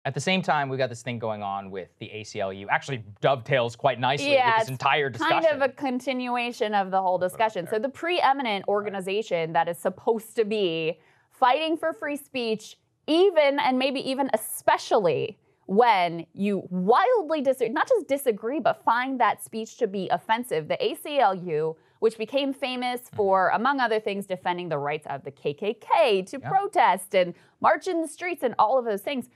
At the same time, we've got this thing going on with the ACLU. Actually dovetails quite nicely with this entire discussion. Kind of a continuation of the whole discussion. So the preeminent organization that is supposed to be fighting for free speech, even and maybe even especially when you wildly disagree, not just disagree, but find that speech to be offensive. The ACLU, which became famous for, among other things, defending the rights of the KKK to protest and march in the streets and all of those things.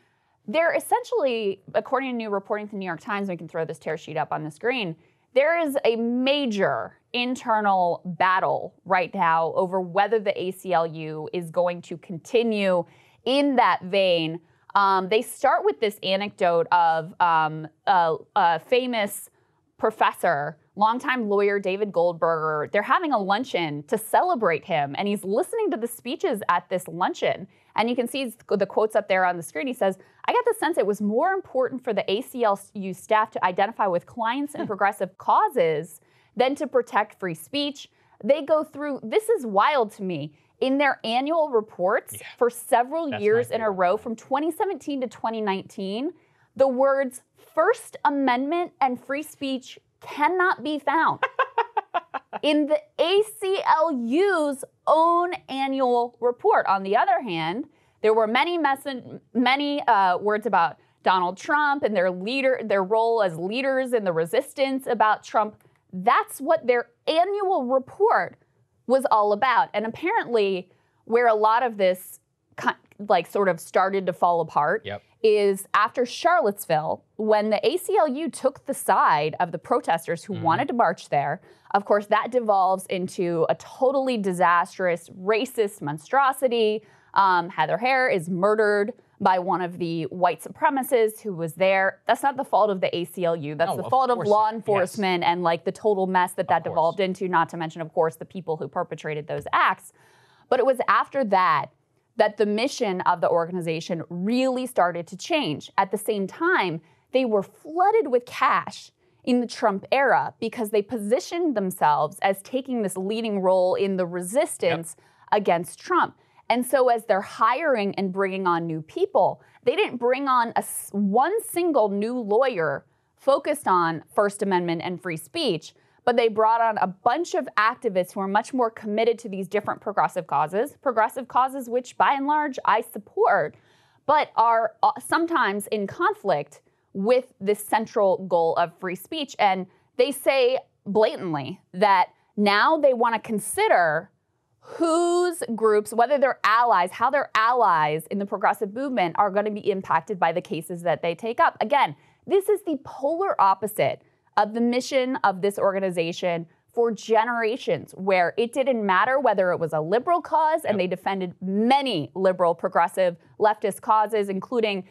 They're essentially, according to new reporting from the New York Times, we can throw this tear sheet up on the screen, there is a major internal battle right now over whether the ACLU is going to continue in that vein. They start with this anecdote of a famous professor, longtime lawyer David Goldberger. They're having a luncheon to celebrate him, and he's listening to the speeches at this luncheon. And you can see the quotes up there on the screen. He says, I got the sense it was more important for the ACLU staff to identify with clients and progressive causes than to protect free speech. They go through, this is wild to me, in their annual reports for several years in a row, from 2017 to 2019, the words First Amendment and free speech cannot be found in the ACLU's own annual report. On the other hand, there were many words about Donald Trump and their role as leaders in the resistance about Trump. That's what their annual report was all about. And apparently, where a lot of this sort of started to fall apart is after Charlottesville, when the ACLU took the side of the protesters who wanted to march there. Of course, that devolves into a totally disastrous, racist monstrosity. Heather Heyer is murdered by one of the white supremacists who was there. That's not the fault of the ACLU. That's the fault of law enforcement and the total mess that devolved into, not to mention, of course, the people who perpetrated those acts. But it was after that the mission of the organization really started to change. At the same time, they were flooded with cash in the Trump era because they positioned themselves as taking this leading role in the resistance against Trump. And so as they're hiring and bringing on new people, they didn't bring on one single new lawyer focused on First Amendment and free speech, but they brought on a bunch of activists who are much more committed to these different progressive causes which by and large I support, but are sometimes in conflict with this central goal of free speech. And they say blatantly that now they want to consider whose groups, whether they're allies, how their allies in the progressive movement are going to be impacted by the cases that they take up. Again, this is the polar opposite of the mission of this organization for generations, where it didn't matter whether it was a liberal cause, and they defended many liberal, progressive, leftist causes, including,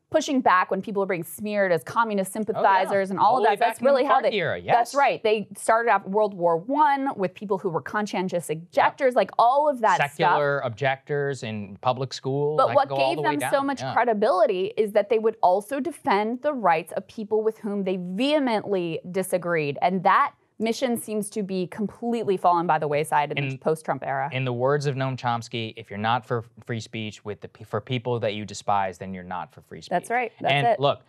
pushing back when people are being smeared as communist sympathizers and all of that. That's really how they. That's right. They started out World War I with people who were conscientious objectors, all of that Secular objectors in public school. But what gave them so much credibility is that they would also defend the rights of people with whom they vehemently disagreed, and that mission seems to be completely fallen by the wayside in the post-Trump era. In the words of Noam Chomsky, if you're not for free speech for people that you despise, then you're not for free speech. That's right. That's it. Look,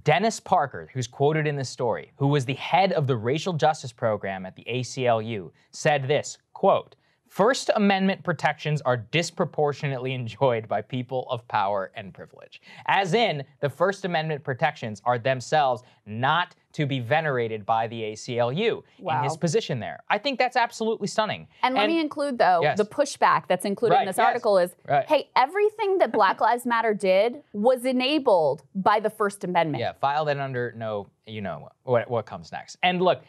Dennis Parker, who's quoted in this story, who was the head of the racial justice program at the ACLU, said this, quote, First Amendment protections are disproportionately enjoyed by people of power and privilege. As in, the First Amendment protections are themselves not to be venerated by the ACLU in his position there. I think that's absolutely stunning. And let me include, though, the pushback that's included in this article is, hey, everything that Black Lives Matter did was enabled by the First Amendment. Yeah, file that under what comes next. And look,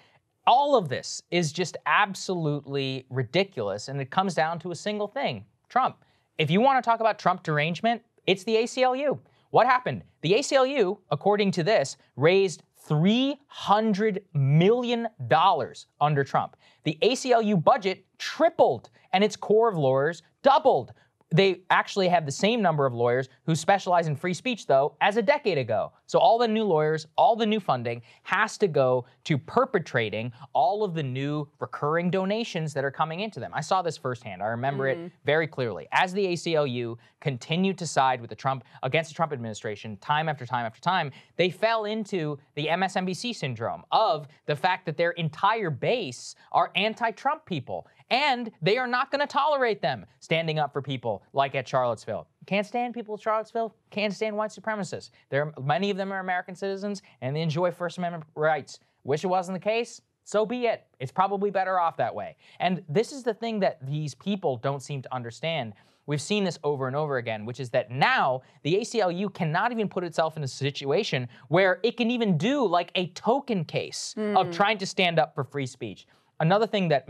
all of this is just absolutely ridiculous, and it comes down to a single thing, Trump. If you want to talk about Trump derangement, it's the ACLU. What happened? The ACLU, according to this, raised $300 million under Trump. The ACLU budget tripled, and its corps of lawyers doubled. They actually have the same number of lawyers who specialize in free speech, though, as a decade ago. So all the new lawyers, all the new funding has to go to perpetrating all of the new recurring donations that are coming into them. I saw this firsthand. I remember it very clearly. As the ACLU continued to side with against the Trump administration time after time after time, they fell into the MSNBC syndrome of the fact that their entire base are anti-Trump people. And they are not going to tolerate them standing up for people like at Charlottesville. Can't stand people at Charlottesville, can't stand white supremacists. Many of them are American citizens, and they enjoy First Amendment rights. Wish it wasn't the case? So be it. It's probably better off that way. And this is the thing that these people don't seem to understand. We've seen this over and over again, which is that now the ACLU cannot even put itself in a situation where it can even do like a token case of trying to stand up for free speech. Another thing that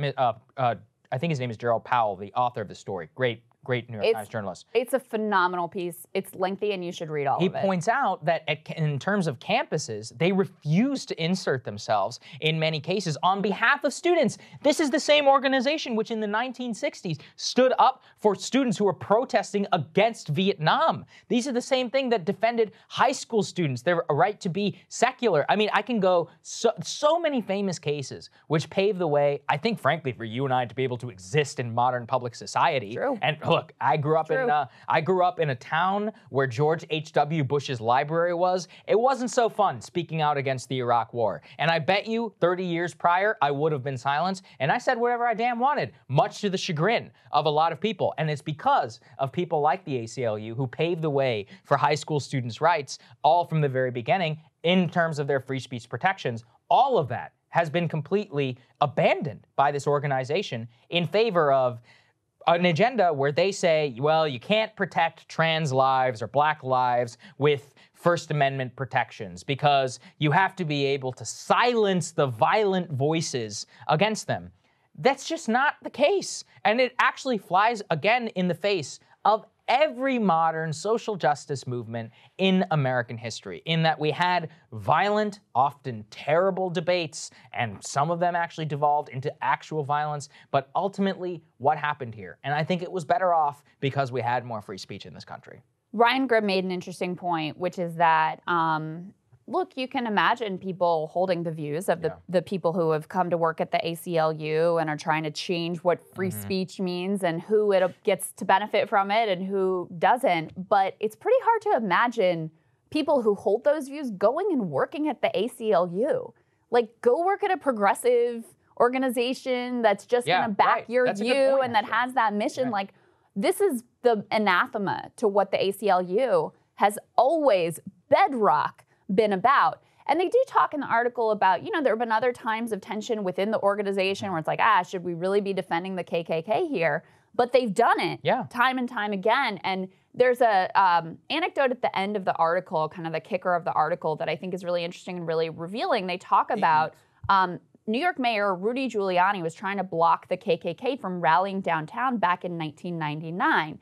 I think his name is Gerald Powell, the author of the story, great New York Times journalist. It's a phenomenal piece. It's lengthy, and you should read all of it. He points out that in terms of campuses, they refuse to insert themselves in many cases on behalf of students. This is the same organization which in the 1960s stood up for students who were protesting against Vietnam. These are the same thing that defended high school students, their right to be secular. I mean, I can go so many famous cases which pave the way, I think, frankly, for you and I to be able to exist in modern public society. True. And look, I grew up in a town where George H.W. Bush's library was. It wasn't so fun speaking out against the Iraq War. And I bet you 30 years prior, I would have been silenced. And I said whatever I damn wanted, much to the chagrin of a lot of people. And it's because of people like the ACLU who paved the way for high school students' rights, all from the very beginning, in terms of their free speech protections. All of that has been completely abandoned by this organization in favor of an agenda where they say, well, you can't protect trans lives or black lives with First Amendment protections because you have to be able to silence the violent voices against them. That's just not the case. And it actually flies again in the face of every modern social justice movement in American history, in that we had violent, often terrible debates, and some of them actually devolved into actual violence, but ultimately, what happened here? And I think it was better off because we had more free speech in this country. Ryan Grimm made an interesting point, which is that, look, you can imagine people holding the views of the people who have come to work at the ACLU and are trying to change what free speech means and who it gets to benefit from it and who doesn't. But it's pretty hard to imagine people who hold those views going and working at the ACLU. Like, go work at a progressive organization that's just going to back your view and that has that mission. Like, this is the anathema to what the ACLU has always bedrock been about. And they do talk in the article about, there have been other times of tension within the organization where it's like, should we really be defending the KKK here? But they've done it time and time again. And there's a anecdote at the end of the article, kind of the kicker of the article, that I think is really interesting and really revealing. They talk about New York Mayor Rudy Giuliani was trying to block the KKK from rallying downtown back in 1999.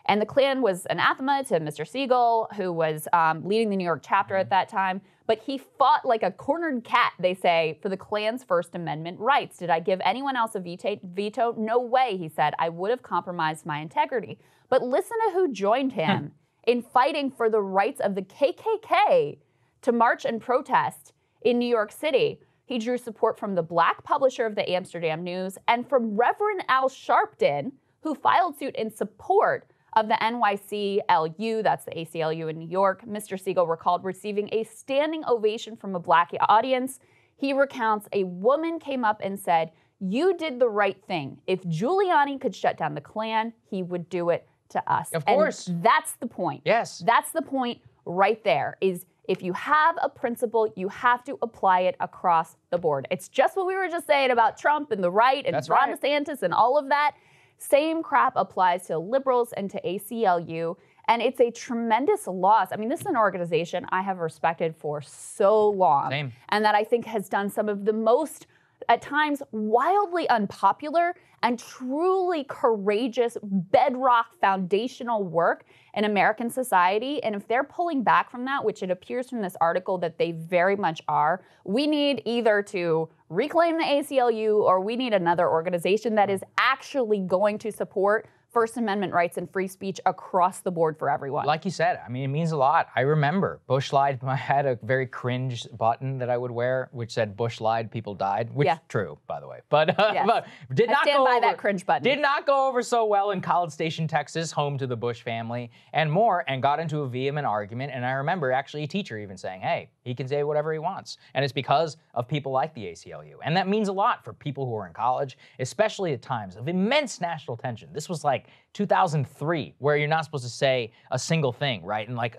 And the Klan was anathema to Mr. Siegel, who was leading the New York chapter at that time. But he fought like a cornered cat, they say, for the Klan's First Amendment rights. Did I give anyone else a veto? No way, he said. I would have compromised my integrity. But listen to who joined him in fighting for the rights of the KKK to march and protest in New York City. He drew support from the black publisher of the Amsterdam News and from Reverend Al Sharpton, who filed suit in support of the NYCLU, that's the ACLU in New York. Mr. Siegel recalled receiving a standing ovation from a black audience. He recounts a woman came up and said, "You did the right thing. If Giuliani could shut down the Klan, he would do it to us." Of course. And that's the point. Yes. That's the point right there, is if you have a principle, you have to apply it across the board. It's just what we were just saying about Trump and the right and Ron DeSantis and all of that. Same crap applies to liberals and to ACLU, and it's a tremendous loss. I mean, this is an organization I have respected for so long, and that I think has done some of the most, at times, wildly unpopular and truly courageous bedrock foundational work in American society. And if they're pulling back from that, which it appears from this article that they very much are, we need either to reclaim the ACLU or we need another organization that is actually going to support First Amendment rights and free speech across the board for everyone. Like you said, I mean, it means a lot. I remember Bush lied. I had a very cringe button that I would wear, which said Bush lied, people died, which true, by the way. But, Yes. but did I not stand go by over, that cringe button. Did not go over so well in College Station, Texas, home to the Bush family, and more, and got into a vehement argument. And I remember actually a teacher even saying, hey, he can say whatever he wants. And it's because of people like the ACLU. And that means a lot for people who are in college, especially at times of immense national tension. This was like 2003, where you're not supposed to say a single thing, right? And like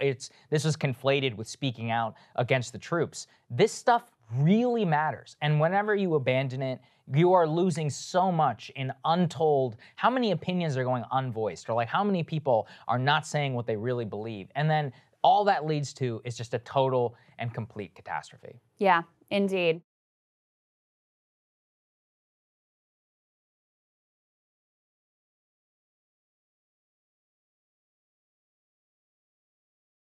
this was conflated with speaking out against the troops. This stuff really matters. And whenever you abandon it, you are losing so much in untold, how many opinions are going unvoiced, or like how many people are not saying what they really believe. And then all that leads to is just a total and complete catastrophe. Yeah, indeed.